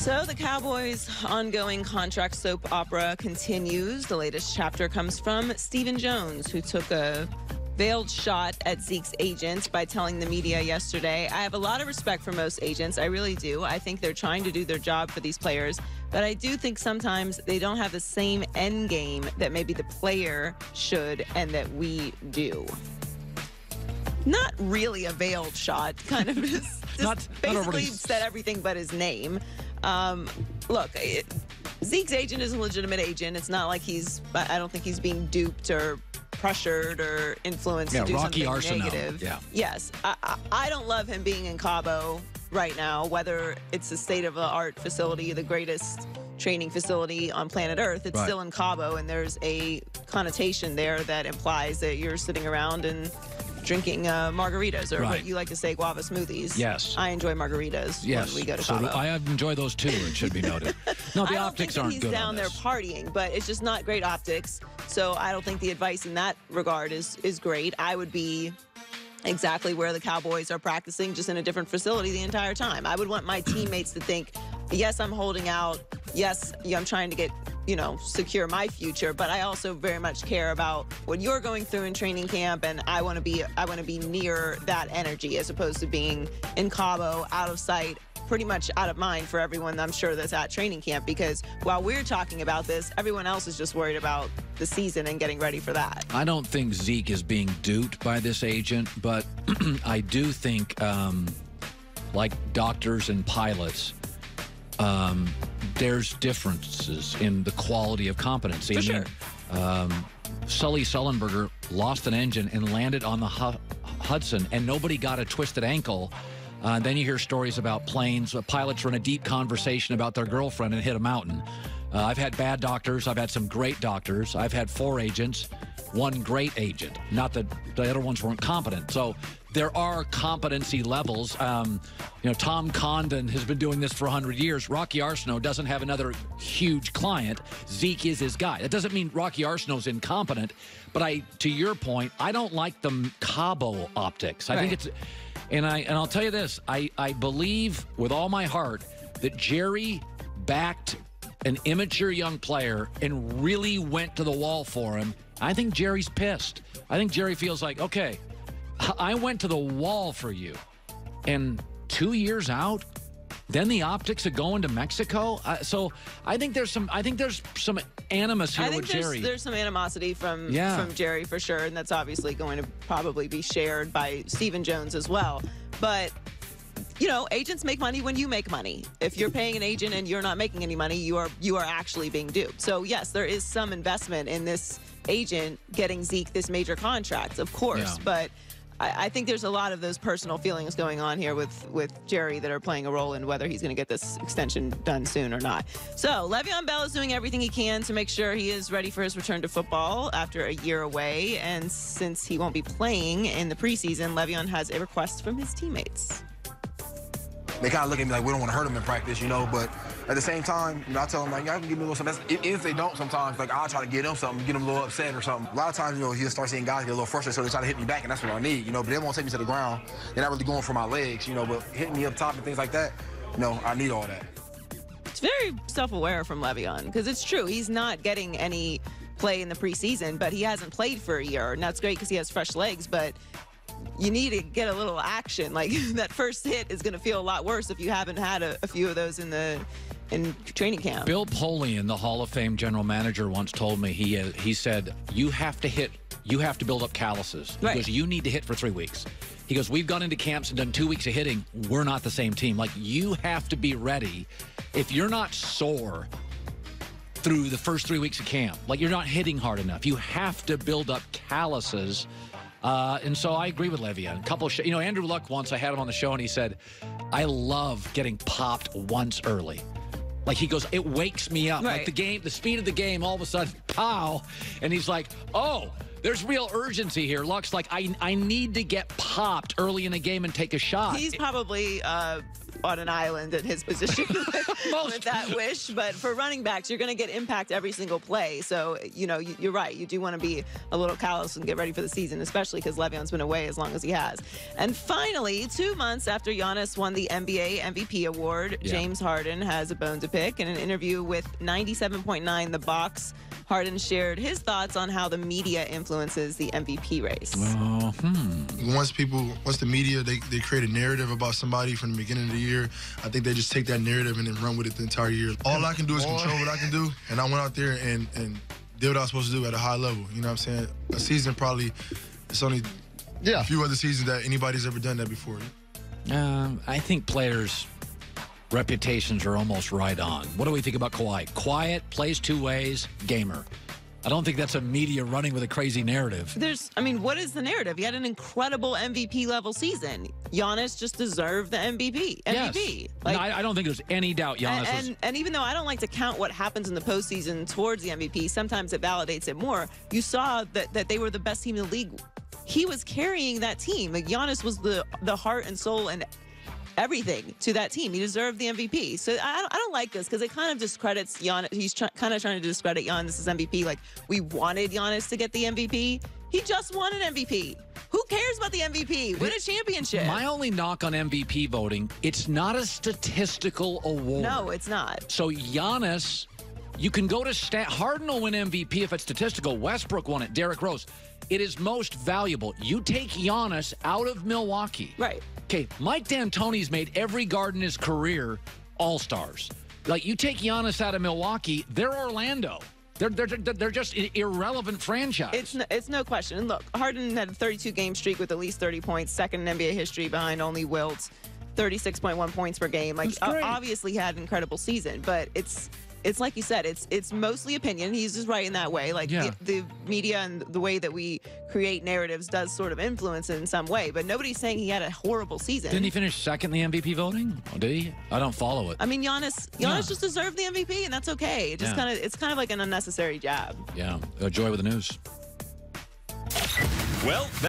So the Cowboys' ongoing contract soap opera continues. The latest chapter comes from Stephen Jones, who took a veiled shot at Zeke's agents by telling the media yesterday, "I have a lot of respect for most agents. I really do. I think they're trying to do their job for these players. But I do think sometimes they don't have the same end game that maybe the player should and that we do." Not really a veiled shot, kind of just basically said everything but his name. Look, Zeke's agent is a legitimate agent. It's not like I don't think he's being duped or pressured or influenced to do something negative. Yeah. Yes, I don't love him being in Cabo right now, whether it's a state-of-the-art facility, the greatest training facility on planet Earth. It's still in Cabo, and there's a connotation there that implies that you're sitting around and drinking margaritas, or what you like to say, guava smoothies. Yes. I enjoy margaritas when we go to Cabo. I enjoy those too, it should be noted. No, the optics aren't good. He's down there partying, but it's just not great optics. So I don't think the advice in that regard is great. I would be exactly where the Cowboys are practicing, just in a different facility the entire time. I would want my teammates to think, yes, I'm holding out. Yes, I'm trying to get, secure my future, but I also very much care about what you're going through in training camp, and I want to be near that energy as opposed to being in Cabo, out of sight, pretty much out of mind for everyone, I'm sure, that's at training camp, because while we're talking about this, everyone else is just worried about the season and getting ready for that. I don't think Zeke is being duped by this agent, but I do think, like doctors and pilots, there's differences in the quality of competency. For sure. Sully Sullenberger lost an engine and landed on the Hudson, and nobody got a twisted ankle. Then you hear stories about planes. Pilots were in a deep conversation about their girlfriend and hit a mountain. I've had bad doctors. I've had some great doctors. I've had 4 agents, 1 great agent. Not that the other ones weren't competent. So there are competency levels. Tom Condon has been doing this for 100 years. Rocky Arsenault doesn't have another huge client. Zeke is his guy. That doesn't mean Rocky Arsenault's incompetent. But to your point, I don't like the Cabo optics. I think it's... And I'll tell you this, I believe with all my heart that Jerry backed an immature young player and really went to the wall for him. I think Jerry's pissed. I think Jerry feels like, okay, I went to the wall for you. And 2 years out, then the optics of going to Mexico. So I think there's some animus here with Jerry. There's some animosity from Jerry for sure, and that's obviously going to probably be shared by Stephen Jones as well. But agents make money when you make money. If you're paying an agent and you're not making any money, you are actually being duped. So yes, there is some investment in this agent getting Zeke this major contract, of course, but I think there's a lot of those personal feelings going on here with Jerry that are playing a role in whether he's going to get this extension done soon or not. So Le'Veon Bell is doing everything he can to make sure he is ready for his return to football after a year away. And since he won't be playing in the preseason, Le'Veon has a request from his teammates. They kind of look at me like we don't want to hurt him in practice, but at the same time, I tell them, like, y'all can give me a little something. If they don't sometimes, like, I'll try to get them something, get them a little upset or something. A lot of times, he'll start seeing guys get a little frustrated, so they try to hit me back, and that's what I need, but they won't take me to the ground. They're not really going for my legs, but hitting me up top and things like that, I need all that. It's very self-aware from Le'Veon, because it's true. He's not getting any play in the preseason, but he hasn't played for a year, and that's great because he has fresh legs, but you need to get a little action. Like, that first hit is going to feel a lot worse if you haven't had a few of those in training camp. Bill Polian, the Hall of Fame general manager, once told me, he said, you have to build up calluses. He goes, you need to hit for 3 weeks. He goes, we've gone into camps and done 2 weeks of hitting. We're not the same team. Like, you have to be ready. If you're not sore through the first 3 weeks of camp, like you're not hitting hard enough, you have to build up calluses. And so I agree with Le'Veon. Andrew Luck, once I had him on the show, and he said, I love getting popped once early. Like, he goes, it wakes me up. Like, the speed of the game, all of a sudden, pow. And he's like, oh, there's real urgency here. Luck's like, I need to get popped early in the game and take a shot. He's probably on an island at his position with that wish. But for running backs, you're going to get impact every single play. So, you know, you're right. You do want to be a little callous and get ready for the season, especially because Le'Veon's been away as long as he has. And finally, 2 months after Giannis won the NBA MVP award, James Harden has a bone to pick. In an interview with 97.9 The Box, Harden shared his thoughts on how the media influences the MVP race. Once the media, they create a narrative about somebody from the beginning of the year, I think they just take that narrative and then run with it the entire year. All I can do is control what I can do, and I went out there and did what I was supposed to do at a high level. You know what I'm saying? A season probably, it's only a few other seasons that anybody's ever done that before. I think players' reputations are almost right on. What do we think about Kawhi? Quiet, plays 2 ways, gamer. I don't think that's a media running with a crazy narrative. What is the narrative? He had an incredible MVP level season. Giannis just deserved the MVP. Yes. No, I don't think there's any doubt Giannis and even though I don't like to count what happens in the postseason towards the MVP, sometimes it validates it more. You saw that they were the best team in the league. He was carrying that team. Like, Giannis was the heart and soul and everything to that team. He deserved the MVP. So I don't like this because it kind of discredits Giannis. He's kind of trying to discredit Giannis' MVP. Like, we wanted Giannis to get the MVP. He just won an MVP. Who cares about the MVP? Win a championship. My only knock on MVP voting, it's not a statistical award. No, it's not. So Giannis, you can go to Harden will win MVP if it's statistical. Westbrook won it. Derrick Rose. It is most valuable. You take Giannis out of Milwaukee. Right. Okay, Mike D'Antoni's made every guard in his career all-stars. Like, you take Giannis out of Milwaukee, they're Orlando. They're just an irrelevant franchise. It's no question. And look, Harden had a 32-game streak with at least 30 points, second in NBA history behind only Wilt's 36.1 points per game. Like, obviously had an incredible season, but it's like you said, it's mostly opinion. He's just right in that way. Like, the media and the way that we create narratives does sort of influence it in some way. But nobody's saying he had a horrible season. Didn't he finish second in the MVP voting? Oh, did he? I don't follow it. I mean, Giannis just deserved the MVP, and that's okay. It just it's kind of like an unnecessary jab. Yeah. Joy with the news. Well.